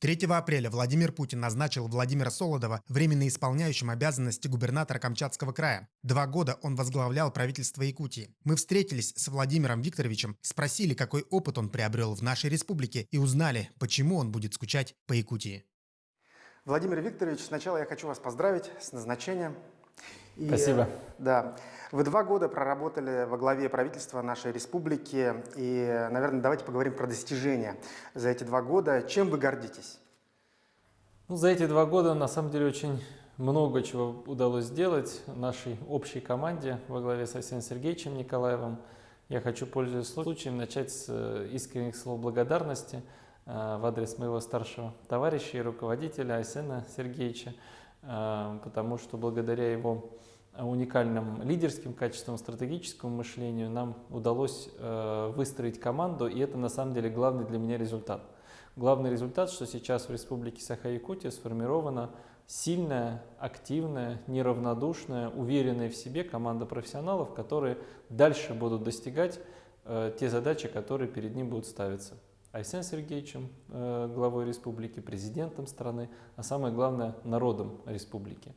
«3 апреля Владимир Путин назначил Владимира Солодова временно исполняющим обязанности губернатора Камчатского края. 2 года он возглавлял правительство Якутии. Мы встретились с Владимиром Викторовичем, спросили, какой опыт он приобрел в нашей республике, и узнали, почему он будет скучать по Якутии». Владимир Викторович, сначала я хочу вас поздравить с назначением. Спасибо. Да, вы 2 года проработали во главе правительства нашей республики. И, наверное, давайте поговорим про достижения за эти 2 года. Чем вы гордитесь? За эти 2 года, на самом деле, очень много чего удалось сделать нашей общей команде во главе с Айсеном Сергеевичем Николаевым. Я хочу, пользуясь случаем, начать с искренних слов благодарности в адрес моего старшего товарища и руководителя Айсена Сергеевича, потому что благодаря его уникальным лидерским качествам, стратегическому мышлению нам удалось выстроить команду, и это на самом деле главный для меня результат. Главный результат, что сейчас в Республике Саха-Якутия сформирована сильная, активная, неравнодушная, уверенная в себе команда профессионалов, которые дальше будут достигать те задачи, которые перед ним будут ставиться Айсеном Сергеевичем, главой республики, президентом страны, а самое главное, народом республики.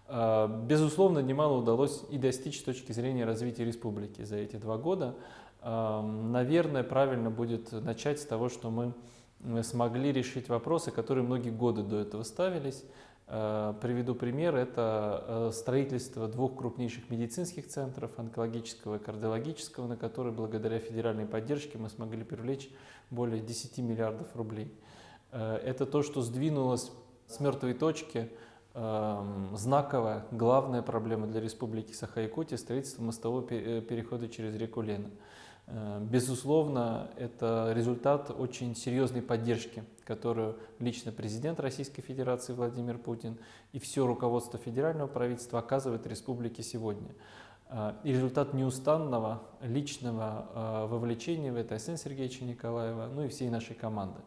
Безусловно, немало удалось и достичь с точки зрения развития республики за эти 2 года. Наверное, правильно будет начать с того, что мы смогли решить вопросы, которые многие годы до этого ставились. Приведу пример. Это строительство 2 крупнейших медицинских центров, онкологического и кардиологического, на которые благодаря федеральной поддержке мы смогли привлечь более 10 миллиардов рублей. Это то, что сдвинулось с мертвой точки. Знаковая, главная проблема для Республики Саха-Якутия – строительство мостового перехода через реку Лена. Безусловно, это результат очень серьезной поддержки, которую лично президент Российской Федерации Владимир Путин и все руководство федерального правительства оказывает Республике сегодня. И результат неустанного личного вовлечения в это Айсена Сергеевича Николаева, ну и всей нашей команды.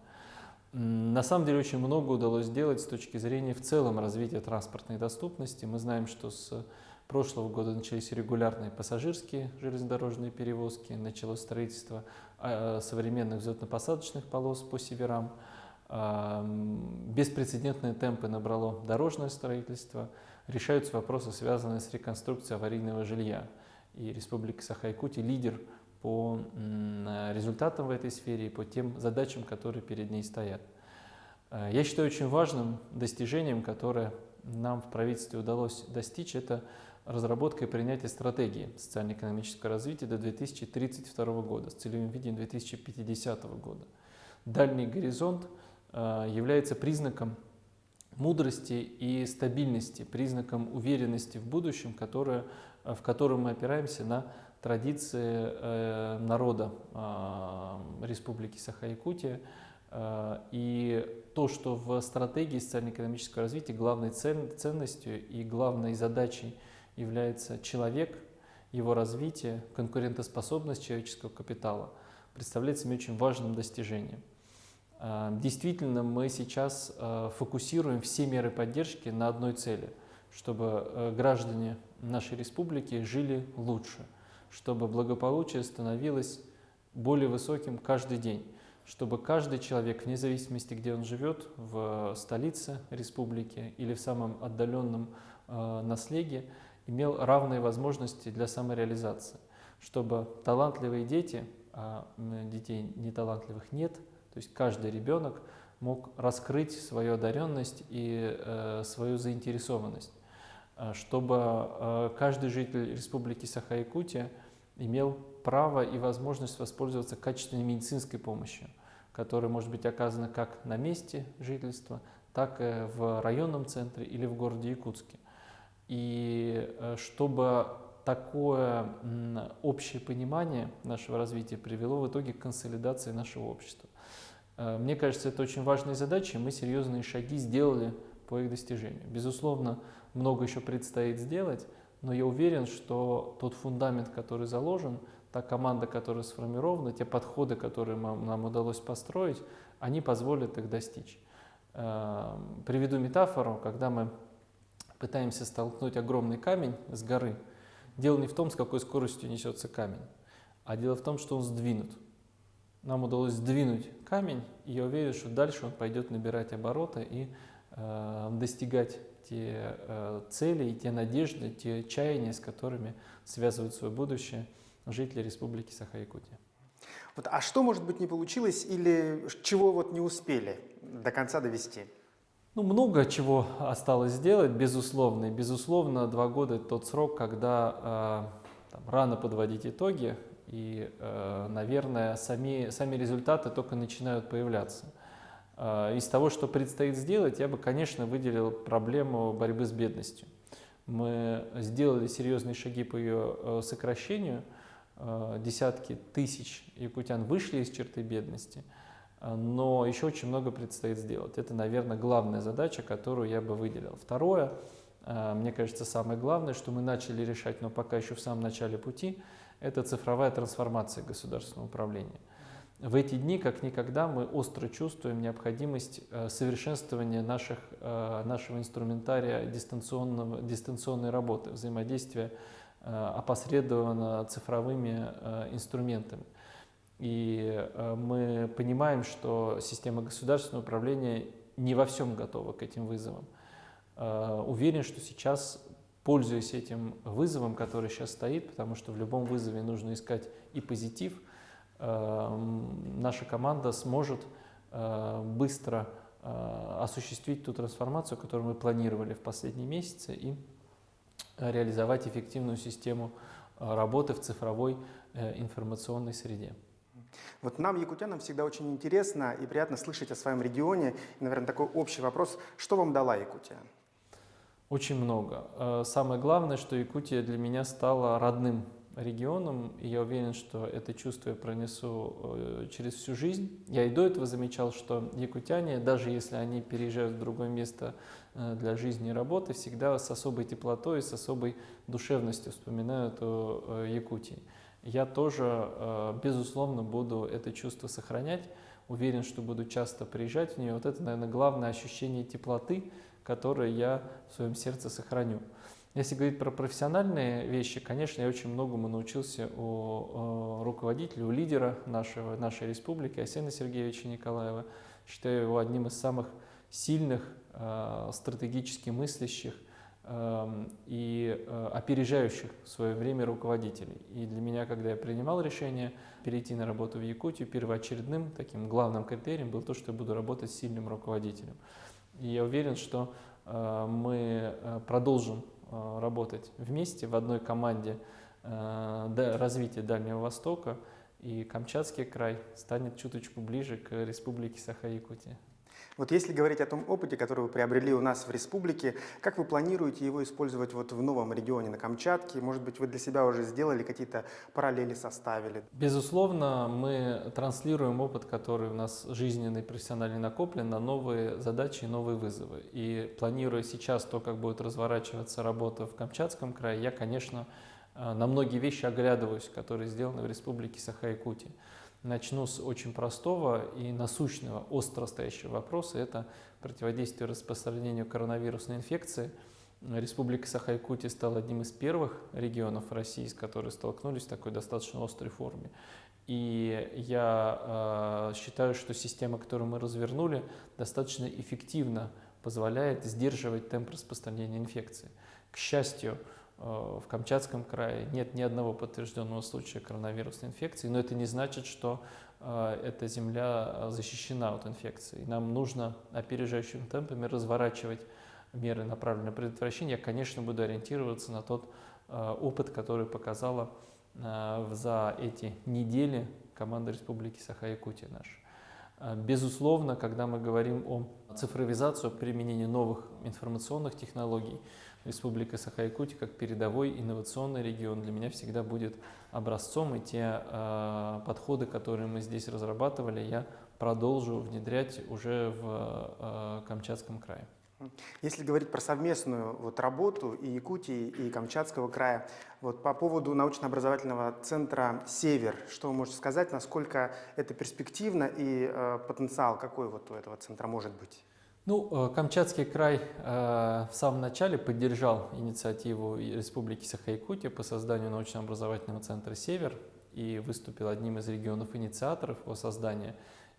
На самом деле очень много удалось сделать с точки зрения в целом развития транспортной доступности. Мы знаем, что с прошлого года начались регулярные пассажирские железнодорожные перевозки, началось строительство современных взлетно-посадочных полос по северам. Беспрецедентные темпы набрало дорожное строительство, решаются вопросы, связанные с реконструкцией аварийного жилья. И Республика Саха-Якутия лидер по результатам в этой сфере и по тем задачам, которые перед ней стоят. Я считаю очень важным достижением, которое нам в правительстве удалось достичь, это разработка и принятие стратегии социально-экономического развития до 2032 года с целевым видением 2050 года. Дальний горизонт является признаком мудрости и стабильности, признаком уверенности в будущем, в котором мы опираемся на традиции народа Республики Саха-Якутия. И то, что в стратегии социально-экономического развития главной ценностью и главной задачей является человек, его развитие, конкурентоспособность человеческого капитала, представляется мне очень важным достижением. Действительно, мы сейчас фокусируем все меры поддержки на одной цели, чтобы граждане нашей республики жили лучше, чтобы благополучие становилось более высоким каждый день, чтобы каждый человек, вне зависимости, где он живет, в столице республики или в самом отдаленном наследии, имел равные возможности для самореализации, чтобы талантливые дети, а детей неталантливых нет, то есть каждый ребенок мог раскрыть свою одаренность и свою заинтересованность, чтобы каждый житель Республики Саха-Якутия имел право и возможность воспользоваться качественной медицинской помощью, которая может быть оказана как на месте жительства, так и в районном центре или в городе Якутске. И чтобы такое общее понимание нашего развития привело в итоге к консолидации нашего общества. Мне кажется, это очень важные задачи, и мы серьезные шаги сделали по их достижению. Безусловно, много еще предстоит сделать, но я уверен, что тот фундамент, который заложен, та команда, которая сформирована, те подходы, которые нам удалось построить, они позволят их достичь. Приведу метафору, когда мы пытаемся столкнуть огромный камень с горы. Дело не в том, с какой скоростью несется камень, А дело в том, что он сдвинут. Нам удалось сдвинуть камень, и я уверен, что дальше он пойдет набирать обороты и достигать те цели, и те надежды, те чаяния, с которыми связывают свое будущее жители Республики Саха-Якутия. Вот, а что, может быть, не получилось или чего вот не успели до конца довести? Ну, много чего осталось сделать, безусловно. И, безусловно, 2 года – это тот срок, когда рано подводить итоги, и, наверное, сами результаты только начинают появляться. Из того, что предстоит сделать, я бы, конечно, выделил проблему борьбы с бедностью. Мы сделали серьезные шаги по ее сокращению. Десятки тысяч якутян вышли из черты бедности, но еще очень много предстоит сделать. Это, наверное, главная задача, которую я бы выделил. Второе, мне кажется, самое главное, что мы начали решать, но пока еще в самом начале пути, это цифровая трансформация государственного управления. В эти дни, как никогда, мы остро чувствуем необходимость совершенствования нашего инструментария дистанционной работы, взаимодействия опосредованно цифровыми инструментами. И мы понимаем, что система государственного управления не во всем готова к этим вызовам. Уверен, что сейчас, пользуясь этим вызовом, который сейчас стоит, потому что в любом вызове нужно искать и позитив, наша команда сможет быстро осуществить ту трансформацию, которую мы планировали в последние месяцы, и реализовать эффективную систему работы в цифровой информационной среде. Вот нам, якутянам, всегда очень интересно и приятно слышать о своем регионе. И, наверное, такой общий вопрос, что вам дала Якутия? Очень много. Самое главное, что Якутия для меня стала родным регионом, и я уверен, что это чувство я пронесу через всю жизнь. Я и до этого замечал, что якутяне, даже если они переезжают в другое место для жизни и работы, всегда с особой теплотой и с особой душевностью вспоминают о Якутии. Я тоже, безусловно, буду это чувство сохранять. Уверен, что буду часто приезжать в нее. Вот это, наверное, главное ощущение теплоты, которое я в своем сердце сохраню. Если говорить про профессиональные вещи, конечно, я очень многому научился у руководителя, у лидера нашей республики, Асена Сергеевича Николаева. Считаю его одним из самых сильных, стратегически мыслящих и опережающих в свое время руководителей. И для меня, когда я принимал решение перейти на работу в Якутию, первоочередным таким главным критерием было то, что я буду работать с сильным руководителем. И я уверен, что мы продолжим работать вместе в одной команде развития Дальнего Востока, и Камчатский край станет чуточку ближе к Республике Саха-Якутия. Вот если говорить о том опыте, который вы приобрели у нас в республике, как вы планируете его использовать вот в новом регионе на Камчатке? Может быть, вы для себя уже сделали какие-то параллели, составили? Безусловно, мы транслируем опыт, который у нас жизненный, профессиональный накоплен, на новые задачи и новые вызовы. И планируя сейчас то, как будет разворачиваться работа в Камчатском крае, я, конечно, на многие вещи оглядываюсь, которые сделаны в Республике Саха-Якутия. Начну с очень простого и насущного, остро стоящего вопроса. Это противодействие распространению коронавирусной инфекции. Республика Саха-Якутия стала одним из первых регионов России, с которыми столкнулись в такой достаточно острой форме. И я считаю, что система, которую мы развернули, достаточно эффективно позволяет сдерживать темп распространения инфекции. К счастью, в Камчатском крае нет ни одного подтвержденного случая коронавирусной инфекции, но это не значит, что эта земля защищена от инфекции. Нам нужно опережающими темпами разворачивать меры, направленные на предотвращение. Я, конечно, буду ориентироваться на тот опыт, который показала за эти недели команда Республики Саха-Якутия наша. Безусловно, когда мы говорим о цифровизации, о применении новых информационных технологий, Республика Саха-Якутия как передовой инновационный регион для меня всегда будет образцом, и те подходы, которые мы здесь разрабатывали, я продолжу внедрять уже в Камчатском крае. Если говорить про совместную вот работу и Якутии, и Камчатского края, вот по поводу научно-образовательного центра «Север», что вы можете сказать, насколько это перспективно и потенциал какой вот у этого центра может быть? Ну, Камчатский край в самом начале поддержал инициативу Республики Саха-Якутия по созданию научно-образовательного центра «Север». и выступил одним из регионов-инициаторов его создания.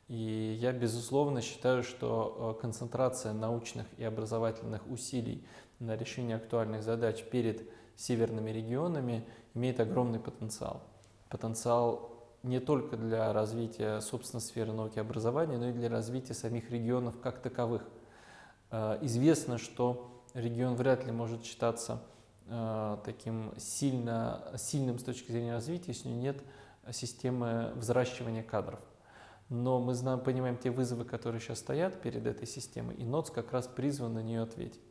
И я, безусловно, считаю, что концентрация научных и образовательных усилий на решение актуальных задач перед северными регионами имеет огромный потенциал. Потенциал не только для развития, собственно, сферы науки и образования, но и для развития самих регионов как таковых. Известно, что регион вряд ли может считаться таким сильным с точки зрения развития, если у него нет системы взращивания кадров. Но мы понимаем те вызовы, которые сейчас стоят перед этой системой, и НОЦ как раз призван на нее ответить.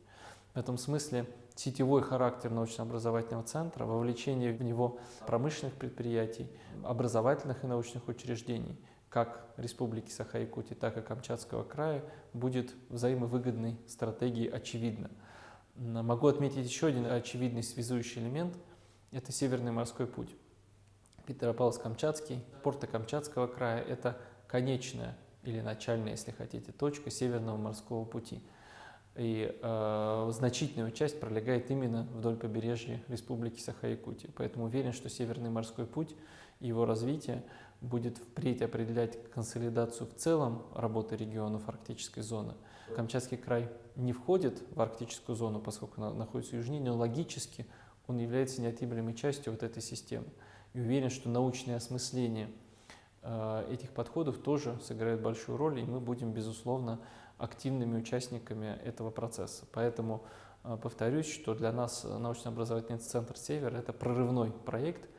В этом смысле сетевой характер научно-образовательного центра, вовлечение в него промышленных предприятий, образовательных и научных учреждений, как Республики Саха-Якутия, так и Камчатского края, будет взаимовыгодной стратегией очевидно. Могу отметить еще один очевидный связующий элемент – это Северный морской путь. Петропавловск-Камчатский, порты Камчатского края – это конечная или начальная, если хотите, точка Северного морского пути. И значительная часть пролегает именно вдоль побережья Республики Саха-Якутия. Поэтому уверен, что Северный морской путь и его развитие будет впредь определять консолидацию в целом работы регионов арктической зоны. Камчатский край не входит в арктическую зону, поскольку находится южнее, но логически он является неотъемлемой частью вот этой системы. И уверен, что научное осмысление этих подходов тоже сыграет большую роль, и мы будем, безусловно, активными участниками этого процесса. Поэтому повторюсь, что для нас научно-образовательный центр «Север» — это прорывной проект,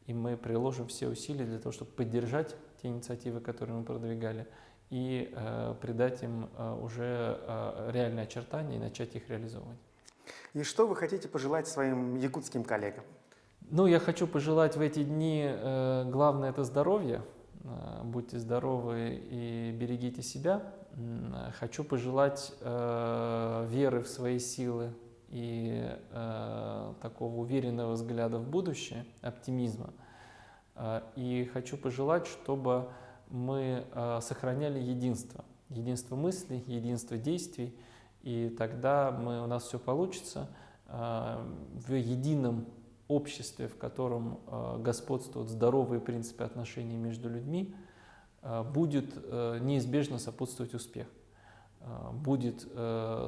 и мы приложим все усилия для того, чтобы поддержать те инициативы, которые мы продвигали, и придать им уже реальные очертания и начать их реализовывать. И что вы хотите пожелать своим якутским коллегам? Ну, я хочу пожелать в эти дни, главное, это здоровье. Будьте здоровы и берегите себя. Хочу пожелать веры в свои силы и такого уверенного взгляда в будущее, оптимизма. И хочу пожелать, чтобы мы сохраняли единство. Единство мыслей, единство действий. И тогда у нас все получится в едином обществе, в котором господствуют здоровые принципы отношений между людьми, будет неизбежно сопутствовать успех, будет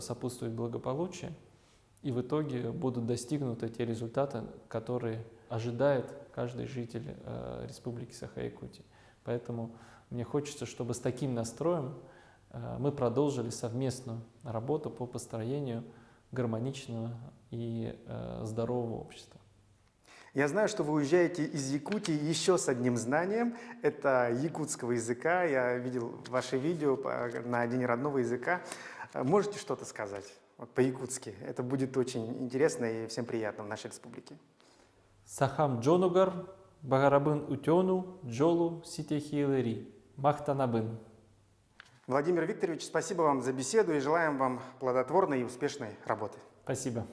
сопутствовать благополучие, и в итоге будут достигнуты те результаты, которые ожидает каждый житель Республики Саха-Якутия. Поэтому мне хочется, чтобы с таким настроем мы продолжили совместную работу по построению гармоничного и здорового общества. Я знаю, что вы уезжаете из Якутии еще с одним знанием. Это якутского языка. Я видел ваши видео на День родного языка. Можете что-то сказать по-якутски? Это будет очень интересно и всем приятно в нашей республике. Сахам джонугар, багарабын утену, джолу ситехилери, махтанабын. Владимир Викторович, спасибо вам за беседу и желаем вам плодотворной и успешной работы. Спасибо.